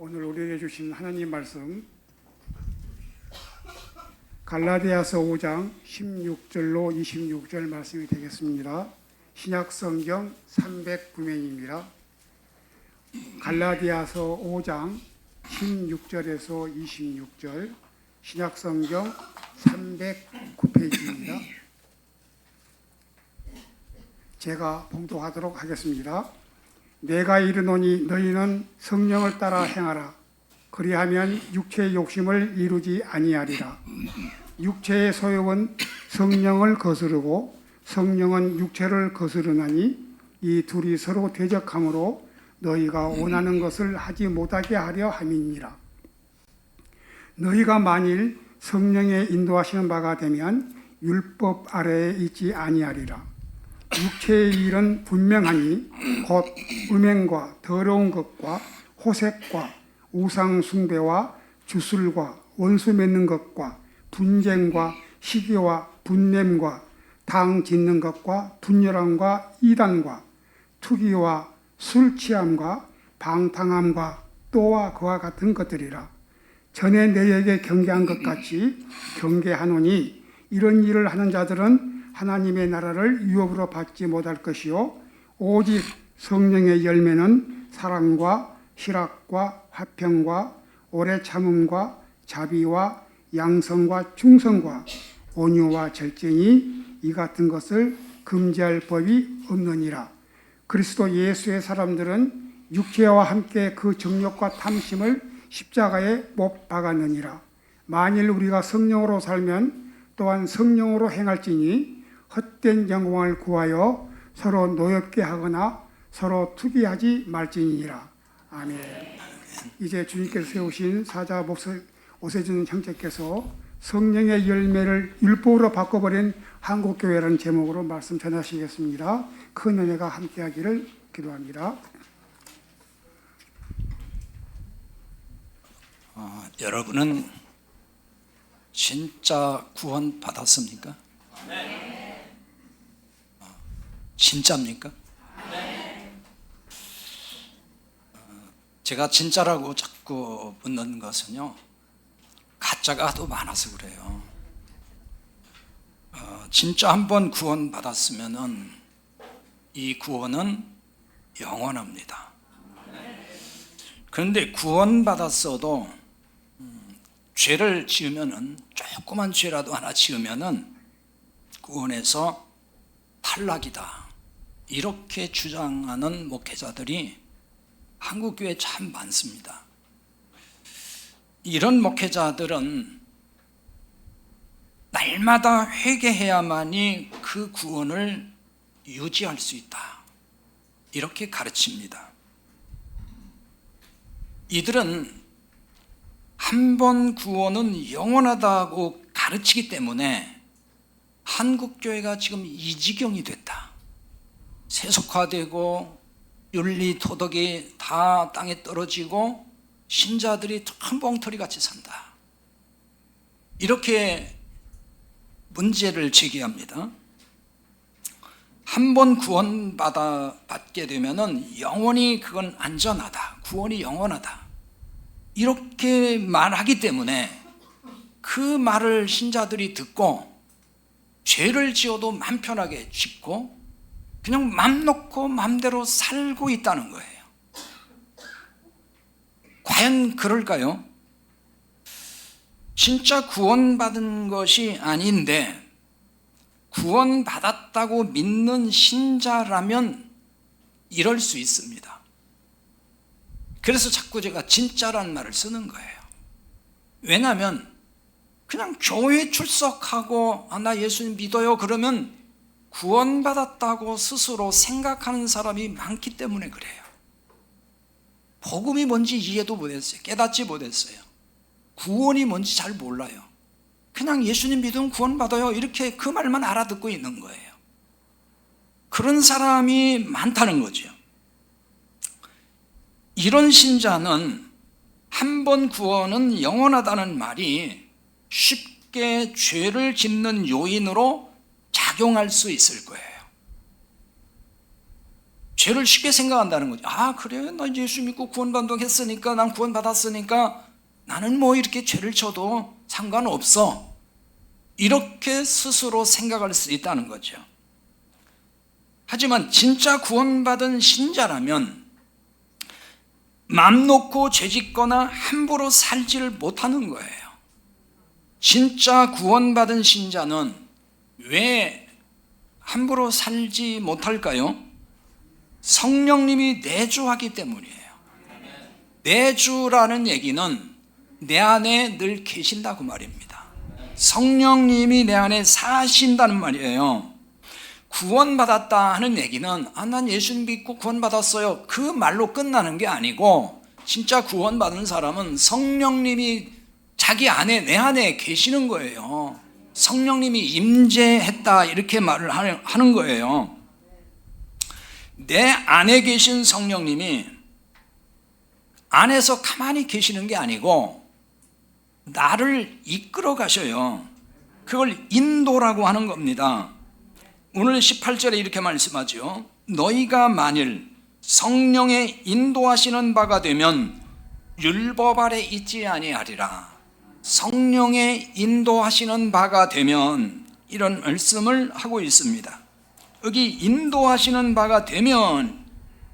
오늘 우리에게 주신 하나님 말씀 갈라디아서 5장 16절로 26절 말씀이 되겠습니다. 신약성경 309면입니다. 갈라디아서 5장 16절에서 26절 신약성경 309페이지입니다. 제가 봉독하도록 하겠습니다. 내가 이르노니 너희는 성령을 따라 행하라. 그리하면 육체의 욕심을 이루지 아니하리라. 육체의 소욕은 성령을 거스르고 성령은 육체를 거스르나니 이 둘이 서로 대적하므로 너희가 원하는 것을 하지 못하게 하려 함이니라. 너희가 만일 성령의 인도하시는 바가 되면 율법 아래에 있지 아니하리라. 육체의 일은 분명하니 곧 음행과 더러운 것과 호색과 우상 숭배와 주술과 원수 맺는 것과 분쟁과 시기와 분냄과 당 짓는 것과 분열함과 이단과 투기와 술 취함과 방탕함과 또와 그와 같은 것들이라. 전에 너희에게 경계한 것 같이 경계하노니 이런 일을 하는 자들은 하나님의 나라를 유업으로 받지 못할 것이요 오직 성령의 열매는 사랑과 희락과 화평과 오래 참음과 자비와 양성과 충성과 온유와 절제니 이 같은 것을 금지할 법이 없느니라. 그리스도 예수의 사람들은 육체와 함께 그 정욕과 탐심을 십자가에 못 박았느니라. 만일 우리가 성령으로 살면 또한 성령으로 행할지니 헛된 영광을 구하여 서로 노엽게 하거나 서로 투기하지 말지니라. 아멘. 이제 주님께서 세우신 사자 오세준 형제께서 성령의 열매를 율법으로 바꿔버린 한국교회라는 제목으로 말씀 전하시겠습니다. 큰 은혜가 함께하기를 기도합니다. 여러분은 진짜 구원 받았습니까? 네. 진짜입니까? 네. 제가 진짜라고 자꾸 묻는 것은요, 가짜가 더 많아서 그래요. 진짜 한번 구원 받았으면은 이 구원은 영원합니다. 그런데 구원 받았어도 죄를 지으면은, 조그만 죄라도 하나 지으면은 구원에서 탈락이다, 이렇게 주장하는 목회자들이 한국교회에 참 많습니다. 이런 목회자들은 날마다 회개해야만이 그 구원을 유지할 수 있다, 이렇게 가르칩니다. 이들은 한 번 구원은 영원하다고 가르치기 때문에 한국교회가 지금 이 지경이 됐다. 세속화되고 윤리 도덕이 다 땅에 떨어지고 신자들이 큰 뻥터리같이 산다, 이렇게 문제를 제기합니다. 한 번 구원받게 되면은 영원히 그건 안전하다, 구원이 영원하다, 이렇게 말하기 때문에 그 말을 신자들이 듣고 죄를 지어도 맘 편하게 짓고 그냥 맘 놓고 맘대로 살고 있다는 거예요. 과연 그럴까요? 진짜 구원받은 것이 아닌데 구원받았다고 믿는 신자라면 이럴 수 있습니다. 그래서 자꾸 제가 진짜라는 말을 쓰는 거예요. 왜냐하면 그냥 교회 출석하고 나 예수님 믿어요 그러면 구원받았다고 스스로 생각하는 사람이 많기 때문에 그래요. 복음이 뭔지 이해도 못했어요. 깨닫지 못했어요. 구원이 뭔지 잘 몰라요. 그냥 예수님 믿으면 구원받아요, 이렇게 그 말만 알아듣고 있는 거예요. 그런 사람이 많다는 거죠. 이런 신자는 한 번 구원은 영원하다는 말이 쉽게 죄를 짓는 요인으로 작용할 수 있을 거예요. 죄를 쉽게 생각한다는 거죠. 아, 그래, 나 예수 믿고 구원받는다고 했으니까, 난 구원받았으니까 나는 뭐 이렇게 죄를 져도 상관없어, 이렇게 스스로 생각할 수 있다는 거죠. 하지만 진짜 구원받은 신자라면 맘 놓고 죄짓거나 함부로 살지를 못하는 거예요. 진짜 구원받은 신자는 왜 함부로 살지 못할까요? 성령님이 내주하기 때문이에요. 내주라는 얘기는 내 안에 늘 계신다고 말입니다. 성령님이 내 안에 사신다는 말이에요. 구원받았다 하는 얘기는 난 예수 믿고 구원받았어요, 그 말로 끝나는 게 아니고, 진짜 구원받은 사람은 성령님이 자기 안에, 내 안에 계시는 거예요. 성령님이 임재했다, 이렇게 말을 하는 거예요. 내 안에 계신 성령님이 안에서 가만히 계시는 게 아니고 나를 이끌어 가셔요. 그걸 인도라고 하는 겁니다. 오늘 18절에 이렇게 말씀하죠. 너희가 만일 성령의 인도하시는 바가 되면 율법 아래 있지 아니하리라. 성령의 인도하시는 바가 되면, 이런 말씀을 하고 있습니다. 여기 인도하시는 바가 되면,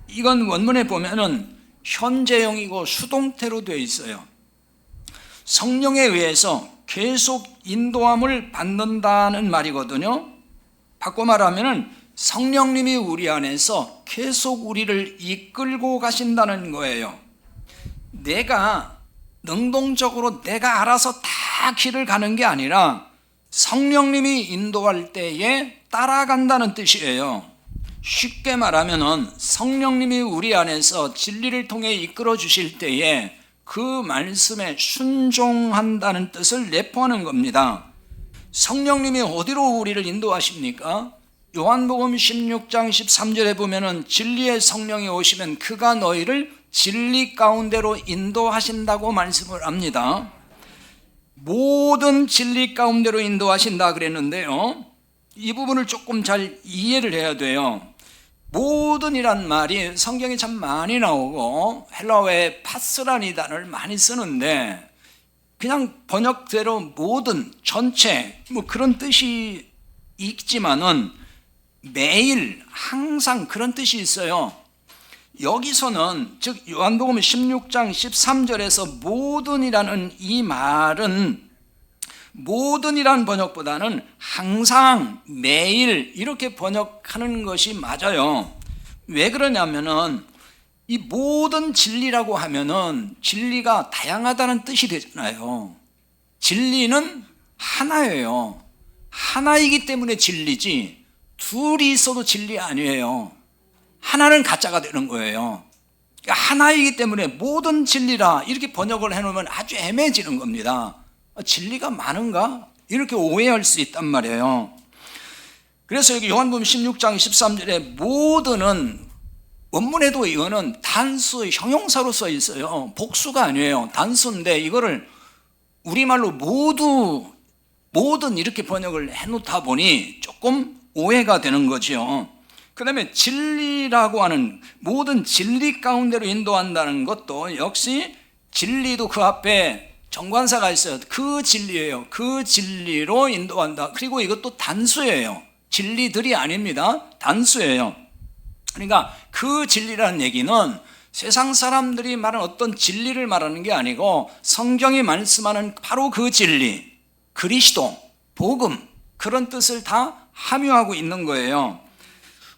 이건 원문에 보면은 현재형이고 수동태로 되어 있어요. 성령에 의해서 계속 인도함을 받는다는 말이거든요. 바꿔 말하면은 성령님이 우리 안에서 계속 우리를 이끌고 가신다는 거예요. 내가 능동적으로 내가 알아서 다 길을 가는 게 아니라 성령님이 인도할 때에 따라간다는 뜻이에요. 쉽게 말하면은 성령님이 우리 안에서 진리를 통해 이끌어 주실 때에 그 말씀에 순종한다는 뜻을 내포하는 겁니다. 성령님이 어디로 우리를 인도하십니까? 요한복음 16장 13절에 보면은 진리의 성령이 오시면 그가 너희를 진리 가운데로 인도하신다고 말씀을 합니다. 모든 진리 가운데로 인도하신다 그랬는데요, 이 부분을 조금 잘 이해를 해야 돼요. 모든이란 말이 성경에 참 많이 나오고 헬라어에 파스라는 단어를 많이 쓰는데, 그냥 번역대로 모든, 전체 뭐 그런 뜻이 있지만은 매일, 항상 그런 뜻이 있어요. 여기서는 즉 요한복음 16장 13절에서 모든이라는 이 말은 모든이라는 번역보다는 항상, 매일 이렇게 번역하는 것이 맞아요. 왜 그러냐면은 이 모든 진리라고 하면은 진리가 다양하다는 뜻이 되잖아요. 진리는 하나예요. 하나이기 때문에 진리지 둘이 있어도 진리 아니에요. 하나는 가짜가 되는 거예요. 그러니까 하나이기 때문에 모든 진리라 이렇게 번역을 해놓으면 아주 애매해지는 겁니다. 진리가 많은가? 이렇게 오해할 수 있단 말이에요. 그래서 여기 요한복음 16장 13절에 모든은, 원문에도 이거는 단수, 형용사로 써 있어요. 복수가 아니에요. 단수인데 이거를 우리말로 모든 이렇게 번역을 해놓다 보니 조금 오해가 되는 거죠. 그 다음에 진리라고 하는, 모든 진리 가운데로 인도한다는 것도 역시 진리도 그 앞에 정관사가 있어요. 그 진리예요. 그 진리로 인도한다. 그리고 이것도 단수예요. 진리들이 아닙니다. 단수예요. 그러니까 그 진리라는 얘기는 세상 사람들이 말하는 어떤 진리를 말하는 게 아니고 성경이 말씀하는 바로 그 진리, 그리스도, 복음, 그런 뜻을 다 함유하고 있는 거예요.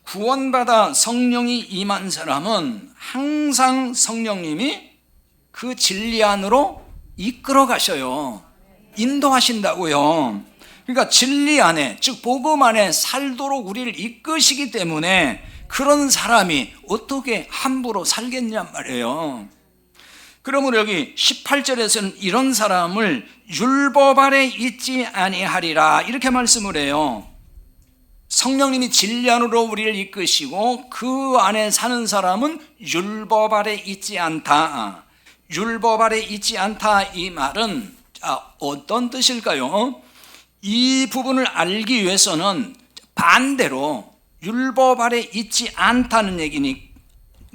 구원받아 성령이 임한 사람은 항상 성령님이 그 진리 안으로 이끌어 가셔요. 인도하신다고요. 그러니까 진리 안에, 즉 복음 안에 살도록 우리를 이끄시기 때문에 그런 사람이 어떻게 함부로 살겠냔 말이에요. 그러므로 여기 18절에서는 이런 사람을 율법 아래 있지 아니하리라 이렇게 말씀을 해요. 성령님이 진리 안으로 우리를 이끄시고 그 안에 사는 사람은 율법 아래 있지 않다. 율법 아래 있지 않다, 이 말은 어떤 뜻일까요? 이 부분을 알기 위해서는 반대로 율법 아래 있지 않다는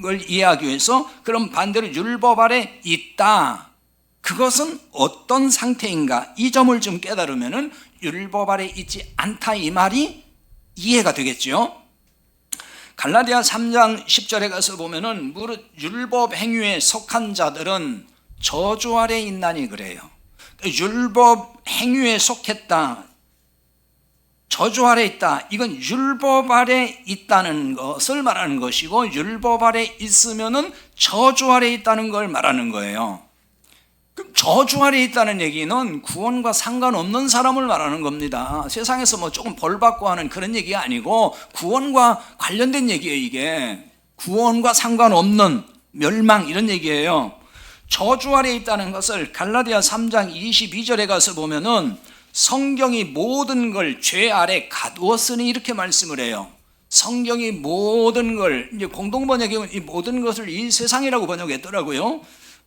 걸 이해하기 위해서 그럼 반대로 율법 아래 있다. 그것은 어떤 상태인가? 이 점을 좀 깨달으면은 율법 아래 있지 않다 이 말이 이해가 되겠죠. 갈라디아 3장 10절에 가서 보면은 무릇 율법 행위에 속한 자들은 저주 아래 있나니 그래요. 율법 행위에 속했다, 저주 아래 있다, 이건 율법 아래 있다는 것을 말하는 것이고 율법 아래 있으면은 저주 아래 있다는 걸 말하는 거예요. 그럼 저주 아래 있다는 얘기는 구원과 상관없는 사람을 말하는 겁니다. 세상에서 뭐 조금 벌받고 하는 그런 얘기가 아니고 구원과 관련된 얘기예요. 이게 구원과 상관없는 멸망 이런 얘기예요. 저주 아래 있다는 것을 갈라디아 3장 22절에 가서 보면은 성경이 모든 걸 죄 아래 가두었으니 이렇게 말씀을 해요. 성경이 모든 걸, 이제 공동번역에 이 모든 것을 이 세상이라고 번역했더라고요.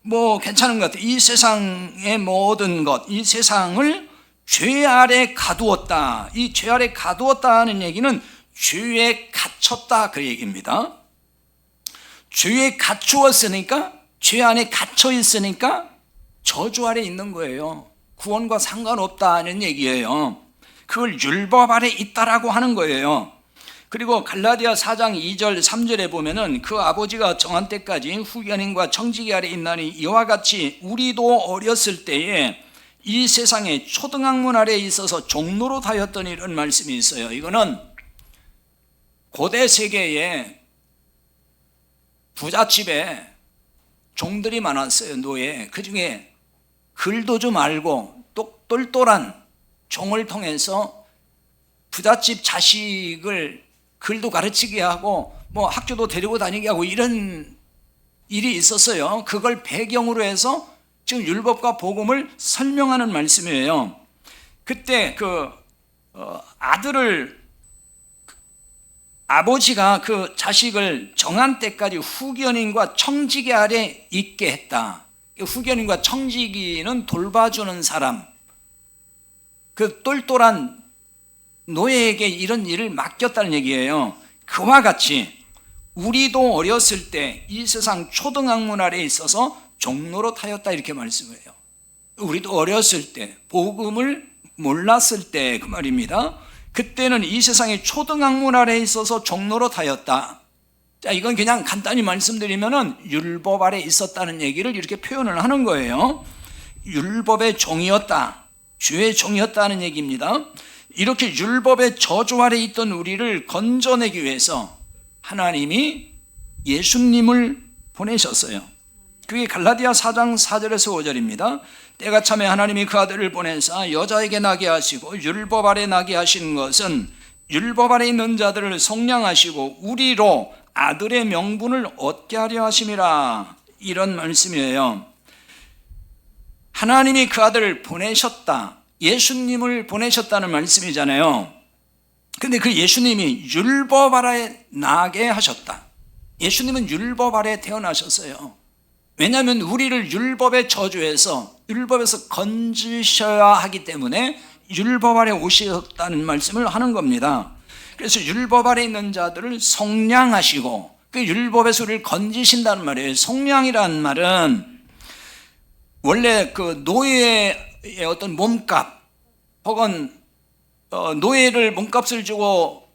뭐 괜찮은 것 같아요. 이 세상의 모든 것, 이 세상을 죄 아래 가두었다. 이 죄 아래 가두었다는 얘기는 죄에 갇혔다 그 얘기입니다. 죄에 갇추었으니까, 죄 안에 갇혀 있으니까 저주 아래 있는 거예요. 구원과 상관없다는 얘기예요. 그걸 율법 아래 있다라고 하는 거예요. 그리고 갈라디아 4장 2절 3절에 보면은 그 아버지가 정한 때까지 후견인과 청지기 아래 있나니 이와 같이 우리도 어렸을 때에 이 세상에 초등학문 아래에 있어서 종노로 하였던 이런 말씀이 있어요. 이거는 고대 세계에 부잣집에 종들이 많았어요. 노예. 그 중에 글도 좀 알고 똘똘한 종을 통해서 부잣집 자식을 글도 가르치게 하고 뭐 학교도 데리고 다니게 하고 이런 일이 있었어요. 그걸 배경으로 해서 지금 율법과 복음을 설명하는 말씀이에요. 그때 아버지가 그 자식을 정한 때까지 후견인과 청지기 아래 있게 했다. 후견인과 청지기는 돌봐주는 사람, 그 똘똘한 노예에게 이런 일을 맡겼다는 얘기예요. 그와 같이 우리도 어렸을 때 이 세상 초등학문 아래에 있어서 종노로 타였다 이렇게 말씀해요. 우리도 어렸을 때 복음을 몰랐을 때 그 말입니다. 그때는 이 세상의 초등학문 아래에 있어서 종노로 타였다. 자, 이건 그냥 간단히 말씀드리면은 율법 아래 있었다는 얘기를 이렇게 표현을 하는 거예요. 율법의 종이었다, 죄의 종이었다는 얘기입니다. 이렇게 율법의 저주 아래 있던 우리를 건져내기 위해서 하나님이 예수님을 보내셨어요. 그게 갈라디아 4장 4절에서 5절입니다. 때가 참에 하나님이 그 아들을 보내사 여자에게 나게 하시고 율법 아래 나게 하신 것은 율법 아래 있는 자들을 속량하시고 우리로 아들의 명분을 얻게 하려 하심이라. 이런 말씀이에요. 하나님이 그 아들을 보내셨다, 예수님을 보내셨다는 말씀이잖아요. 근데 그 예수님이 율법 아래 나게 하셨다. 예수님은 율법 아래 태어나셨어요. 왜냐하면 우리를 율법의 저주에서, 율법에서 건지셔야 하기 때문에 율법 아래 오셨다는 말씀을 하는 겁니다. 그래서 율법 아래 있는 자들을 속량하시고 그 율법에서 우리를 건지신다는 말이에요. 속량이라는 말은 원래 그 노예의 어떤 몸값 혹은 노예를 몸값을 주고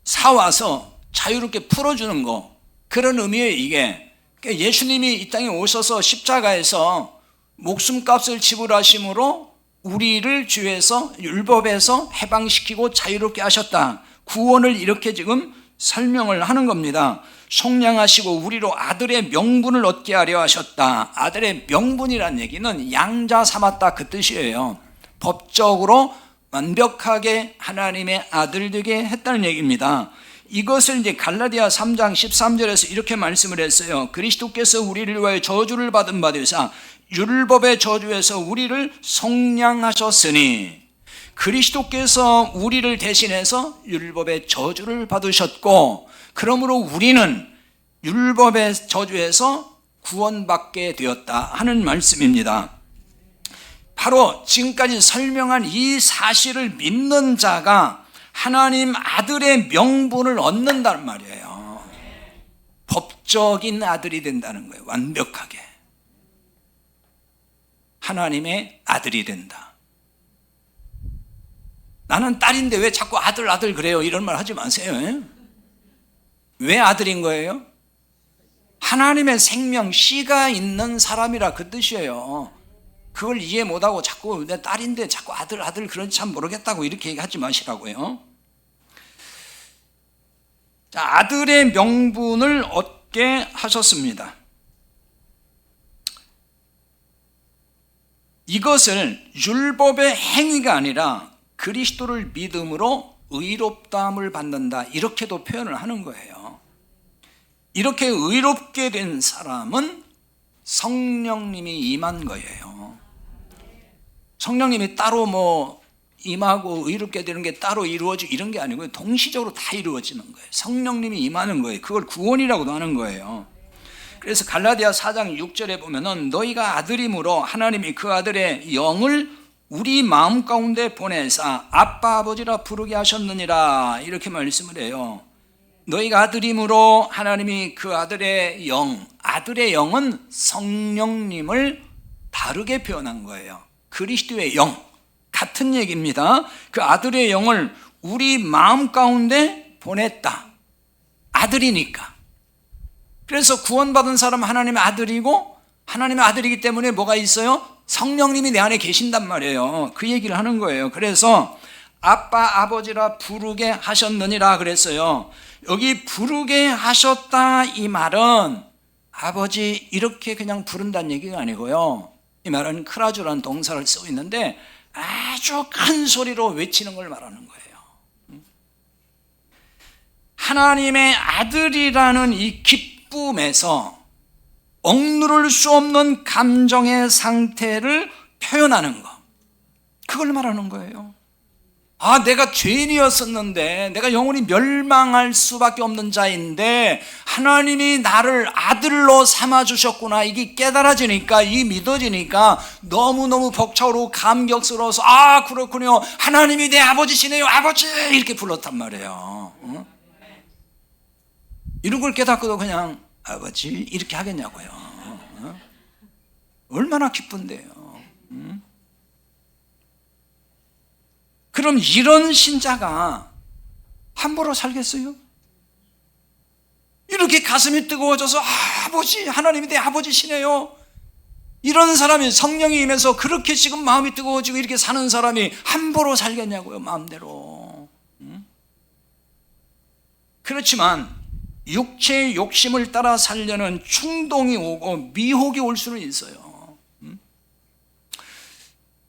사와서 자유롭게 풀어주는 거, 그런 의미예요. 이게 그러니까 예수님이 이 땅에 오셔서 십자가에서 목숨값을 지불하심으로 우리를 죄에서 율법에서 해방시키고 자유롭게 하셨다. 구원을 이렇게 지금 설명을 하는 겁니다. 속량하시고 우리로 아들의 명분을 얻게 하려 하셨다. 아들의 명분이란 얘기는 양자 삼았다 그 뜻이에요. 법적으로 완벽하게 하나님의 아들 되게 했다는 얘기입니다. 이것을 이제 갈라디아 3장 13절에서 이렇게 말씀을 했어요. 그리스도께서 우리를 위하여 저주를 받은 바 되사 율법의 저주에서 우리를 속량하셨으니, 그리스도께서 우리를 대신해서 율법의 저주를 받으셨고, 그러므로 우리는 율법의 저주에서 구원받게 되었다 하는 말씀입니다. 바로 지금까지 설명한 이 사실을 믿는 자가 하나님 아들의 명분을 얻는단 말이에요. 법적인 아들이 된다는 거예요. 완벽하게 하나님의 아들이 된다. 나는 딸인데 왜 자꾸 아들 아들 그래요? 이런 말 하지 마세요. 왜 아들인 거예요? 하나님의 생명 씨가 있는 사람이라 그 뜻이에요. 그걸 이해 못하고 자꾸 내 딸인데 자꾸 아들 아들 그런지 참 모르겠다고 이렇게 얘기하지 마시라고요. 자, 아들의 명분을 얻게 하셨습니다. 이것을 율법의 행위가 아니라 그리스도를 믿음으로 의롭다함을 받는다, 이렇게도 표현을 하는 거예요. 이렇게 의롭게 된 사람은 성령님이 임한 거예요. 성령님이 따로 뭐 임하고 의롭게 되는 게 따로 이루어지고 이런 게 아니고요. 동시적으로 다 이루어지는 거예요. 성령님이 임하는 거예요. 그걸 구원이라고도 하는 거예요. 그래서 갈라디아 4장 6절에 보면은 너희가 아들임으로 하나님이 그 아들의 영을 우리 마음 가운데 보내사 아빠 아버지라 부르게 하셨느니라, 이렇게 말씀을 해요. 너희가 아들임으로 하나님이 그 아들의 영, 아들의 영은 성령님을 다르게 표현한 거예요. 그리스도의 영, 같은 얘기입니다. 그 아들의 영을 우리 마음 가운데 보냈다. 아들이니까. 그래서 구원받은 사람은 하나님의 아들이고, 하나님의 아들이기 때문에 뭐가 있어요? 성령님이 내 안에 계신단 말이에요. 그 얘기를 하는 거예요. 그래서 아빠 아버지라 부르게 하셨느니라 그랬어요. 여기 부르게 하셨다, 이 말은 아버지 이렇게 그냥 부른다는 얘기가 아니고요. 이 말은 크라주라는 동사를 쓰고 있는데 아주 큰 소리로 외치는 걸 말하는 거예요. 하나님의 아들이라는 이 기쁨에서 억누를 수 없는 감정의 상태를 표현하는 것, 그걸 말하는 거예요. 아, 내가 죄인이었었는데, 내가 영원히 멸망할 수밖에 없는 자인데 하나님이 나를 아들로 삼아주셨구나, 이게 깨달아지니까, 이 믿어지니까 너무너무 벅차오르고 감격스러워서, 아 그렇군요, 하나님이 내 아버지시네요, 아버지, 이렇게 불렀단 말이에요. 이런 걸 깨닫고도 그냥 아버지 이렇게 하겠냐고요. 얼마나 기쁜데요. 그럼 이런 신자가 함부로 살겠어요? 이렇게 가슴이 뜨거워져서 아버지, 하나님이 내 아버지시네요, 이런 사람이 성령이 임해서 그렇게 지금 마음이 뜨거워지고 이렇게 사는 사람이 함부로 살겠냐고요, 마음대로. 그렇지만 육체의 욕심을 따라 살려는 충동이 오고 미혹이 올 수는 있어요.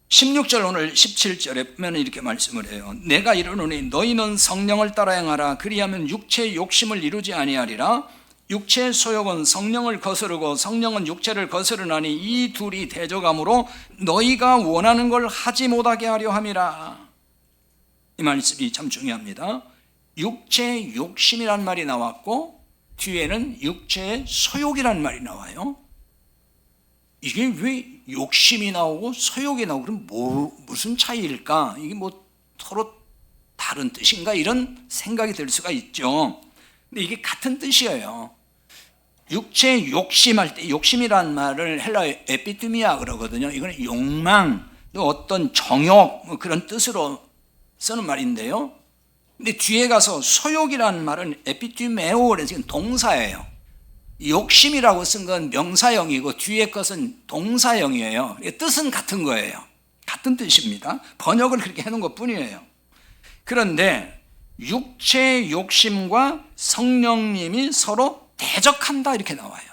16절 오늘 17절에 보면 이렇게 말씀을 해요. 내가 이르노니 너희는 성령을 따라 행하라. 그리하면 육체의 욕심을 이루지 아니하리라. 육체의 소욕은 성령을 거스르고 성령은 육체를 거스르나니 이 둘이 대적함으로 너희가 원하는 걸 하지 못하게 하려 함이라. 이 말씀이 참 중요합니다. 육체의 욕심이란 말이 나왔고 뒤에는 육체의 소욕이란 말이 나와요. 이게 왜 욕심이 나오고 소욕이 나오고 그럼 무슨 차이일까? 이게 뭐 서로 다른 뜻인가? 이런 생각이 들 수가 있죠. 근데 이게 같은 뜻이에요. 육체의 욕심할 때, 욕심이란 말을 헬라어 에피티미아 그러거든요. 이거는 욕망, 또 어떤 정욕, 뭐 그런 뜻으로 쓰는 말인데요. 근데 뒤에 가서 소욕이라는 말은 에피티메오라는 지금 동사예요. 욕심이라고 쓴 건 명사형이고 뒤에 것은 동사형이에요. 뜻은 같은 거예요. 같은 뜻입니다. 번역을 그렇게 해놓은 것 뿐이에요. 그런데 육체의 욕심과 성령님이 서로 대적한다, 이렇게 나와요.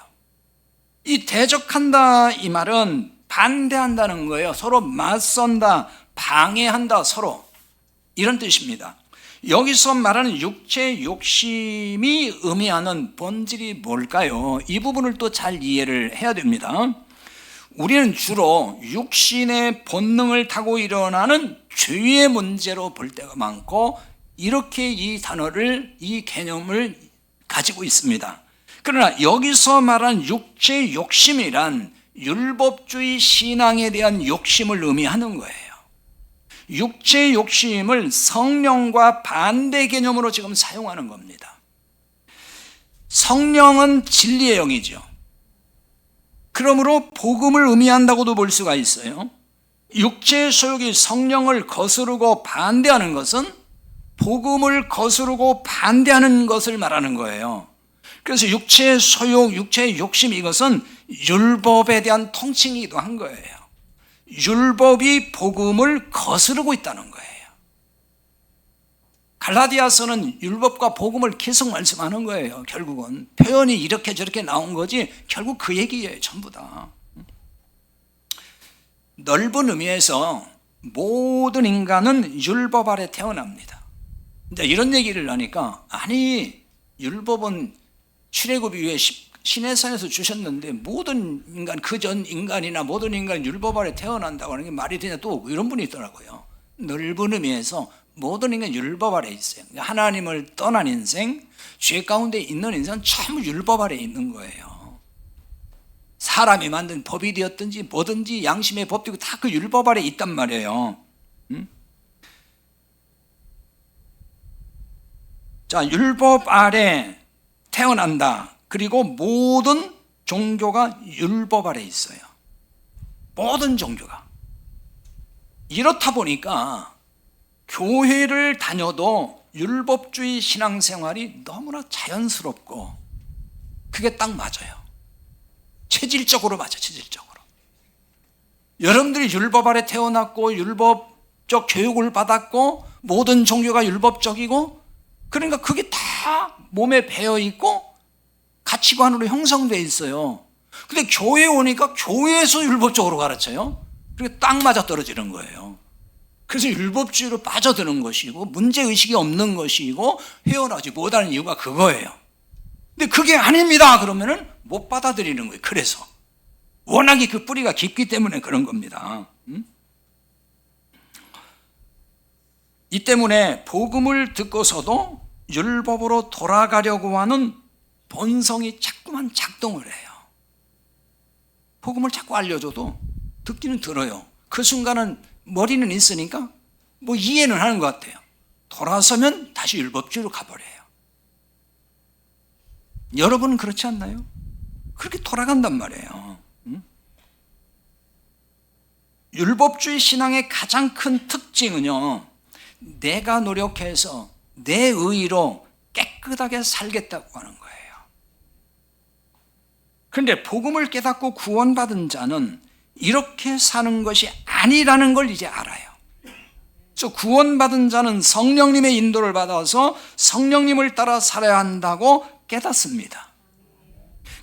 이 대적한다, 이 말은 반대한다는 거예요. 서로 맞선다, 방해한다, 서로, 이런 뜻입니다. 여기서 말하는 육체의 욕심이 의미하는 본질이 뭘까요? 이 부분을 또 잘 이해를 해야 됩니다. 우리는 주로 육신의 본능을 타고 일어나는 죄의 문제로 볼 때가 많고, 이렇게 이 단어를, 이 개념을 가지고 있습니다. 그러나 여기서 말한 육체의 욕심이란 율법주의 신앙에 대한 욕심을 의미하는 거예요. 육체의 욕심을 성령과 반대 개념으로 지금 사용하는 겁니다. 성령은 진리의 영이죠. 그러므로 복음을 의미한다고도 볼 수가 있어요. 육체의 소욕이 성령을 거스르고 반대하는 것은 복음을 거스르고 반대하는 것을 말하는 거예요. 그래서 육체의 소욕, 육체의 욕심, 이것은 율법에 대한 통칭이기도 한 거예요. 율법이 복음을 거스르고 있다는 거예요. 갈라디아서는 율법과 복음을 계속 말씀하는 거예요. 결국은 표현이 이렇게 저렇게 나온 거지 결국 그 얘기예요. 전부 다. 넓은 의미에서 모든 인간은 율법 아래 태어납니다. 이제 이런 얘기를 하니까, 아니 율법은 출애굽 이후에 시내산에서 주셨는데 모든 인간, 그전 인간이나 모든 인간 율법 아래 태어난다고 하는 게 말이 되냐, 또 이런 분이 있더라고요. 넓은 의미에서 모든 인간 율법 아래 있어요. 하나님을 떠난 인생, 죄 가운데 있는 인생은 전부 율법 아래 있는 거예요. 사람이 만든 법이 되었든지 뭐든지 양심의 법도 다 그 율법 아래 있단 말이에요. 자, 율법 아래 태어난다. 그리고 모든 종교가 율법 아래 있어요. 모든 종교가. 이렇다 보니까 교회를 다녀도 율법주의 신앙생활이 너무나 자연스럽고 그게 딱 맞아요. 체질적으로 맞아, 체질적으로. 여러분들이 율법 아래 태어났고 율법적 교육을 받았고 모든 종교가 율법적이고, 그러니까 그게 다 몸에 배어 있고 가치관으로 형성되어 있어요. 근데 교회에 오니까 교회에서 율법적으로 가르쳐요. 그게 딱 맞아 떨어지는 거예요. 그래서 율법주의로 빠져드는 것이고 문제의식이 없는 것이고 헤어나지 못하는 이유가 그거예요. 근데 그게 아닙니다 그러면은 못 받아들이는 거예요. 그래서 워낙에 그 뿌리가 깊기 때문에 그런 겁니다. 이 때문에 복음을 듣고서도 율법으로 돌아가려고 하는 본성이 자꾸만 작동을 해요. 복음을 자꾸 알려줘도 듣기는 들어요. 그 순간은 머리는 있으니까 뭐 이해는 하는 것 같아요. 돌아서면 다시 율법주의로 가버려요. 여러분은 그렇지 않나요? 그렇게 돌아간단 말이에요. 율법주의 신앙의 가장 큰 특징은요, 내가 노력해서 내 의로 깨끗하게 살겠다고 하는 거예요. 그런데 복음을 깨닫고 구원받은 자는 이렇게 사는 것이 아니라는 걸 이제 알아요. 그래서 구원받은 자는 성령님의 인도를 받아서 성령님을 따라 살아야 한다고 깨닫습니다.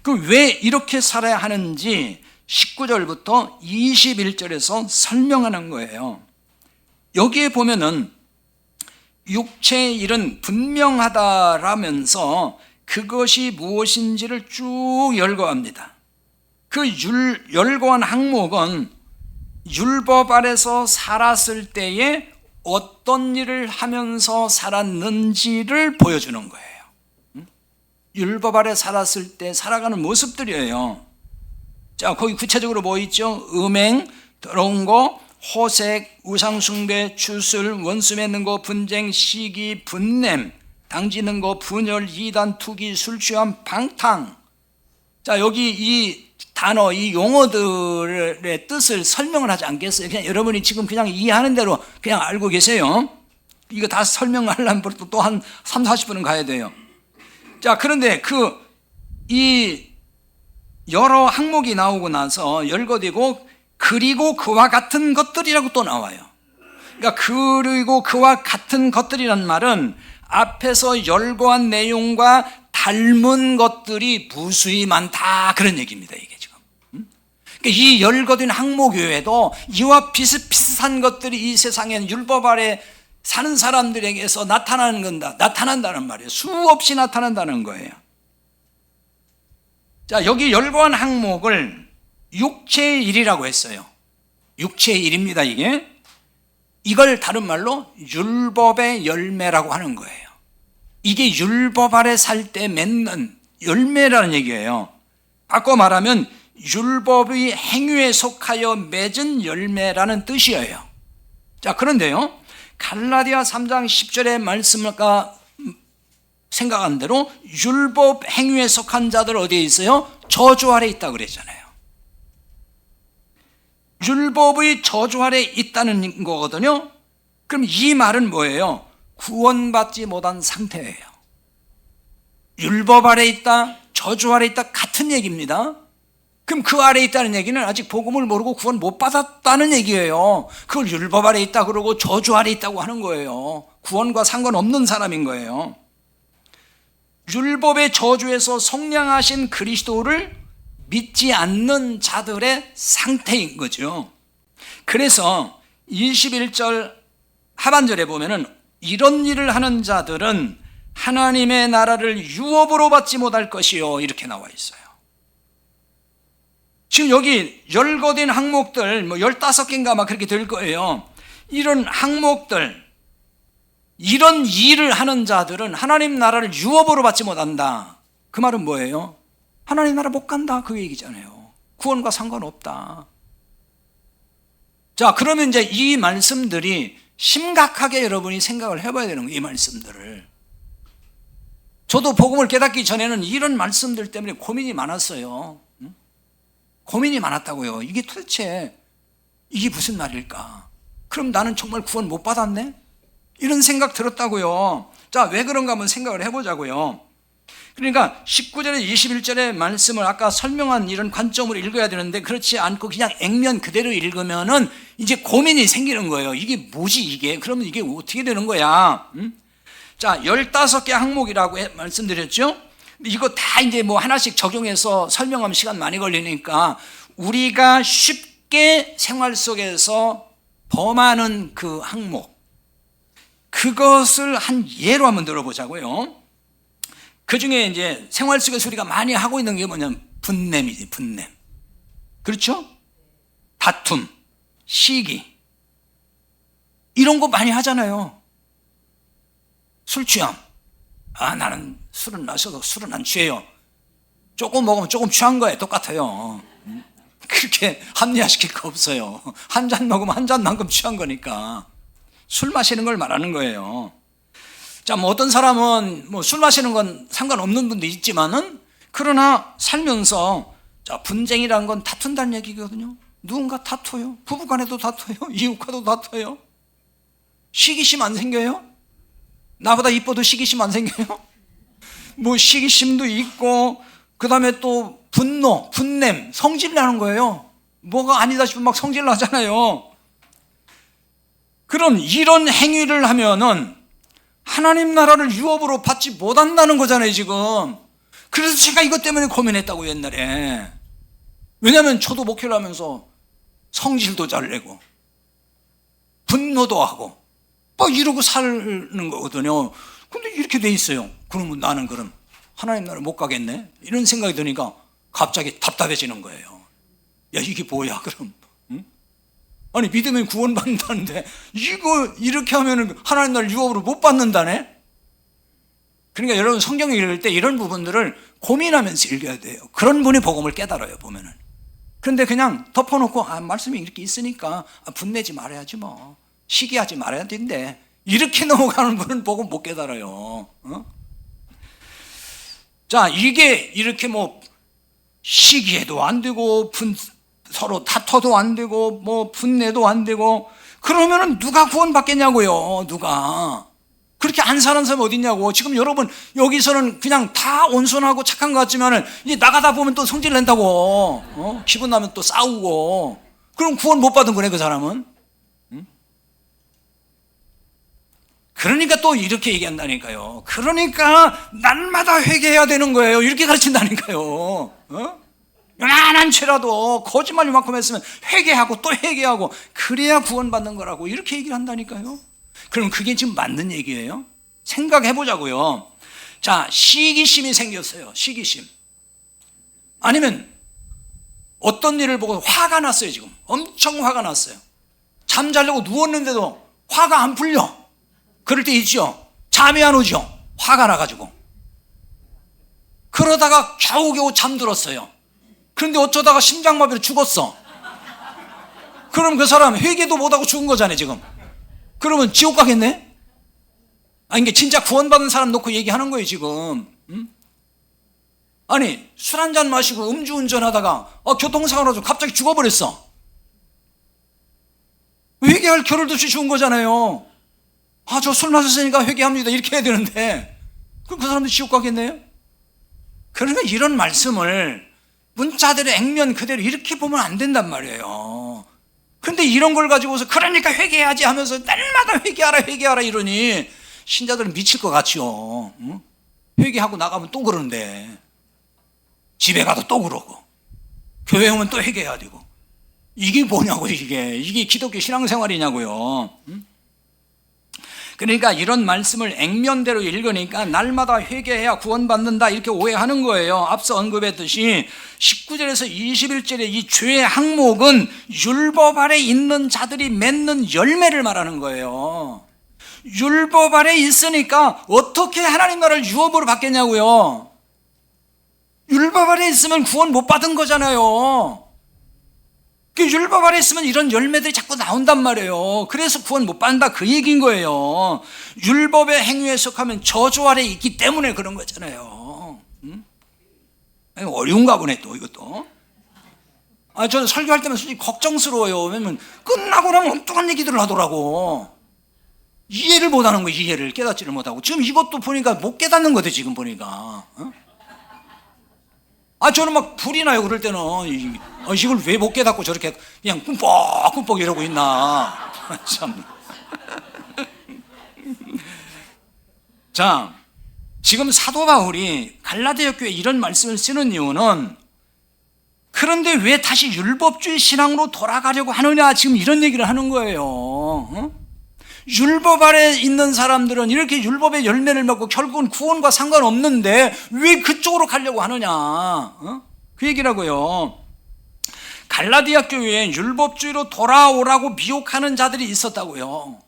그 왜 이렇게 살아야 하는지 19절부터 21절에서 설명하는 거예요. 여기에 보면은 육체의 일은 분명하다라면서 그것이 무엇인지를 쭉 열거합니다. 그 열거한 항목은 율법 아래서 살았을 때에 어떤 일을 하면서 살았는지를 보여주는 거예요. 율법 아래 살았을 때 살아가는 모습들이에요. 자, 거기 구체적으로 뭐 있죠? 음행, 더러운 거, 호색, 우상숭배, 주술, 원수 맺는 거, 분쟁, 시기, 분냄, 당지는 거, 분열, 이단, 투기, 술 취함, 방탕. 자, 여기 이 단어, 이 용어들의 뜻을 설명을 하지 않겠어요? 그냥 여러분이 지금 그냥 이해하는 대로 그냥 알고 계세요. 이거 다 설명하려면 또 한 3, 40분은 가야 돼요. 자, 그런데 이 여러 항목이 나오고 나서 열거되고 그리고 그와 같은 것들이라고 또 나와요. 그러니까 그리고 그와 같은 것들이란 말은 앞에서 열거한 내용과 닮은 것들이 무수히 많다, 그런 얘기입니다. 이게 지금. 그러니까 이 열거된 항목 외에도 이와 비슷비슷한 것들이 이 세상엔 율법 아래 사는 사람들에게서 나타난다는 말이에요. 수없이 나타난다는 거예요. 자, 여기 열거한 항목을 육체의 일이라고 했어요. 육체의 일입니다, 이게. 이걸 다른 말로 율법의 열매라고 하는 거예요. 이게 율법 아래 살 때 맺는 열매라는 얘기예요. 바꿔 말하면 율법의 행위에 속하여 맺은 열매라는 뜻이에요. 자, 그런데요, 갈라디아 3장 10절의 말씀을 아까 생각한 대로 율법 행위에 속한 자들 어디에 있어요? 저주 아래 있다 그랬잖아요. 율법의 저주 아래 있다는 거거든요. 그럼 이 말은 뭐예요? 구원받지 못한 상태예요. 율법 아래 있다, 저주 아래 있다 같은 얘기입니다. 그럼 그 아래 있다는 얘기는 아직 복음을 모르고 구원 못 받았다는 얘기예요. 그걸 율법 아래 있다 그러고 저주 아래 있다고 하는 거예요. 구원과 상관없는 사람인 거예요. 율법의 저주에서 속량하신 그리스도를 믿지 않는 자들의 상태인 거죠. 그래서 21절 하반절에 보면은 이런 일을 하는 자들은 하나님의 나라를 유업으로 받지 못할 것이요, 이렇게 나와 있어요. 지금 여기 열거된 항목들 15개인가 막 그렇게 될 거예요. 이런 항목들, 이런 일을 하는 자들은 하나님 나라를 유업으로 받지 못한다. 그 말은 뭐예요? 하나님 나라 못 간다, 그 얘기잖아요. 구원과 상관없다. 자, 그러면 이제 이 말씀들이 심각하게 여러분이 생각을 해봐야 되는 거예요. 이 말씀들을. 저도 복음을 깨닫기 전에는 이런 말씀들 때문에 고민이 많았어요. 고민이 많았다고요. 이게 도대체 이게 무슨 말일까? 그럼 나는 정말 구원 못 받았네? 이런 생각 들었다고요. 자, 왜 그런가 한번 생각을 해보자고요. 그러니까 19절에 21절의 말씀을 아까 설명한 이런 관점으로 읽어야 되는데 그렇지 않고 그냥 액면 그대로 읽으면은 이제 고민이 생기는 거예요. 이게 뭐지 이게? 그러면 이게 어떻게 되는 거야? 자, 15개 항목이라고 말씀드렸죠? 근데 이거 다 이제 뭐 하나씩 적용해서 설명하면 시간 많이 걸리니까 우리가 쉽게 생활 속에서 범하는 그 항목, 그것을 한 예로 한번 들어보자고요. 그 중에 이제 생활 속에서 우리가 많이 하고 있는 게 뭐냐면 분냄이지, 분냄. 그렇죠? 다툼, 시기. 이런 거 많이 하잖아요. 술 취함. 아, 나는 술은 마셔도 술은 안 취해요. 조금 먹으면 조금 취한 거예요. 똑같아요. 그렇게 합리화시킬 거 없어요. 한 잔 먹으면 한 잔만큼 취한 거니까. 술 마시는 걸 말하는 거예요. 자, 뭐 어떤 사람은 뭐 술 마시는 건 상관없는 분도 있지만은 그러나 살면서 자, 분쟁이라는 건 다툰다는 얘기거든요. 누군가 다퉈요. 부부간에도 다퉈요. 이웃과도 다퉈요. 시기심 안 생겨요? 나보다 이뻐도 시기심 안 생겨요? 뭐 시기심도 있고 그 다음에 또 분노, 분냄, 성질 나는 거예요. 뭐가 아니다 싶으면 막 성질 나잖아요. 그런 이런 행위를 하면은 하나님 나라를 유업으로 받지 못한다는 거잖아요, 지금. 그래서 제가 이것 때문에 고민했다고, 옛날에. 왜냐하면 저도 목회를 하면서 성질도 잘 내고 분노도 하고 막 이러고 사는 거거든요. 근데 이렇게 돼 있어요. 그러면 나는 그럼 하나님 나라 못 가겠네? 이런 생각이 드니까 갑자기 답답해지는 거예요. 야, 이게 뭐야, 그럼? 응? 아니, 믿으면 구원받는다는데 이거 이렇게 하면 하나님 나라를 유업으로 못 받는다네? 그러니까 여러분 성경 읽을 때 이런 부분들을 고민하면서 읽어야 돼요. 그런 분이 복음을 깨달아요, 보면은. 그런데 그냥 덮어놓고 말씀이 이렇게 있으니까 분내지 말아야지 뭐. 시기하지 말아야 된대. 이렇게 넘어가는 분은 복음 못 깨달아요. 자, 이게 이렇게 뭐 시기해도 안 되고 서로 다퉈도 안 되고 뭐 분내도 안 되고 그러면은 누가 구원받겠냐고요. 누가. 그렇게 안 사는 사람 어디 있냐고. 지금 여러분 여기서는 그냥 다 온순하고 착한 것 같지만은 이제 나가다 보면 또 성질 낸다고. 기분 나면 또 싸우고. 그럼 구원 못 받은 거네, 그 사람은. 그러니까 또 이렇게 얘기한다니까요. 그러니까 날마다 회개해야 되는 거예요. 이렇게 가르친다니까요. 요만한 죄라도 거짓말 이만큼 했으면 회개하고 또 회개하고 그래야 구원받는 거라고 이렇게 얘기를 한다니까요. 그럼 그게 지금 맞는 얘기예요? 생각해보자고요. 자, 시기심이 생겼어요. 시기심. 아니면 어떤 일을 보고 화가 났어요. 지금 엄청 화가 났어요. 잠자려고 누웠는데도 화가 안 풀려. 그럴 때 있죠. 잠이 안 오죠. 화가 나가지고. 그러다가 겨우겨우 잠들었어요. 그런데 어쩌다가 심장마비로 죽었어. 그럼 그 사람 회개도 못하고 죽은 거잖아요, 지금. 그러면 지옥 가겠네? 아니, 이게 진짜 구원받은 사람 놓고 얘기하는 거예요, 지금. 응? 아니, 술 한잔 마시고 음주운전 하다가, 교통사고 나서 갑자기 죽어버렸어. 회개할 겨를도 없이 죽은 거잖아요. 저 술 마셨으니까 회개합니다. 이렇게 해야 되는데, 그럼 그 사람도 지옥 가겠네요? 그러니까 이런 말씀을 문자대로 액면 그대로 이렇게 보면 안 된단 말이에요. 근데 이런 걸 가지고서 그러니까 회개해야지 하면서 날마다 회개하라 이러니 신자들은 미칠 것 같죠. 응? 회개하고 나가면 또 그러는데, 집에 가도 또 그러고, 교회 오면 또 회개해야 되고, 이게 뭐냐고, 이게 기독교 신앙생활이냐고요. 응? 그러니까 이런 말씀을 액면대로 읽으니까 날마다 회개해야 구원받는다 이렇게 오해하는 거예요. 앞서 언급했듯이 19절에서 21절의 이 죄의 항목은 율법 아래 있는 자들이 맺는 열매를 말하는 거예요. 율법 아래 있으니까 어떻게 하나님 나라를 유업으로 받겠냐고요. 율법 아래 있으면 구원 못 받은 거잖아요. 그 율법 아래 있으면 이런 열매들이 자꾸 나온단 말이에요. 그래서 구원 못 받는다 그 얘기인 거예요. 율법의 행위에 속하면 저주 아래 있기 때문에 그런 거잖아요. 응? 어려운가 보네 또 이것도. 저는 설교할 때만 솔직히 걱정스러워요. 왜냐면 끝나고 나면 엉뚱한 얘기들을 하더라고. 이해를 못하는 거예요. 이해를 깨닫지를 못하고. 지금 이것도 보니까 못 깨닫는 거죠. 지금 보니까. 저는 막 불이 나요. 그럴 때는 이걸 왜 못 깨닫고 저렇게 그냥 꿈뻑꿈뻑 이러고 있나. 참. 자, 지금 사도 바울이 갈라디아 교회에 이런 말씀을 쓰는 이유는, 그런데 왜 다시 율법주의 신앙으로 돌아가려고 하느냐, 지금 이런 얘기를 하는 거예요. 율법 아래 있는 사람들은 이렇게 율법의 열매를 맺고 결국은 구원과 상관없는데 왜 그쪽으로 가려고 하느냐, 그 얘기라고요. 갈라디아 교회에 율법주의로 돌아오라고 미혹하는 자들이 있었다고요.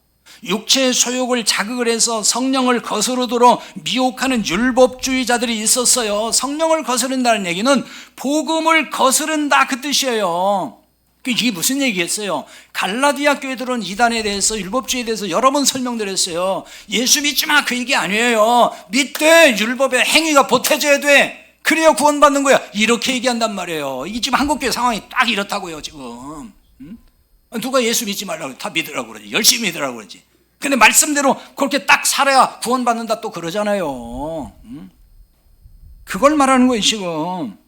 육체의 소욕을 자극을 해서 성령을 거스르도록 미혹하는 율법주의자들이 있었어요. 성령을 거스른다는 얘기는 복음을 거스른다 그 뜻이에요. 이게 무슨 얘기겠어요? 갈라디아 교회들은 이단에 대해서, 율법주의에 대해서 여러 번 설명드렸어요. 예수 믿지 마 그 얘기 아니에요. 믿되 율법의 행위가 보태져야 돼. 그래야 구원받는 거야. 이렇게 얘기한단 말이에요. 이게 지금 한국교회 상황이 딱 이렇다고요 지금. 누가 예수 믿지 말라고 다 믿으라고 그러지. 열심히 믿으라고 그러지. 근데 말씀대로 그렇게 딱 살아야 구원받는다 또 그러잖아요. 그걸 말하는 거예요 지금.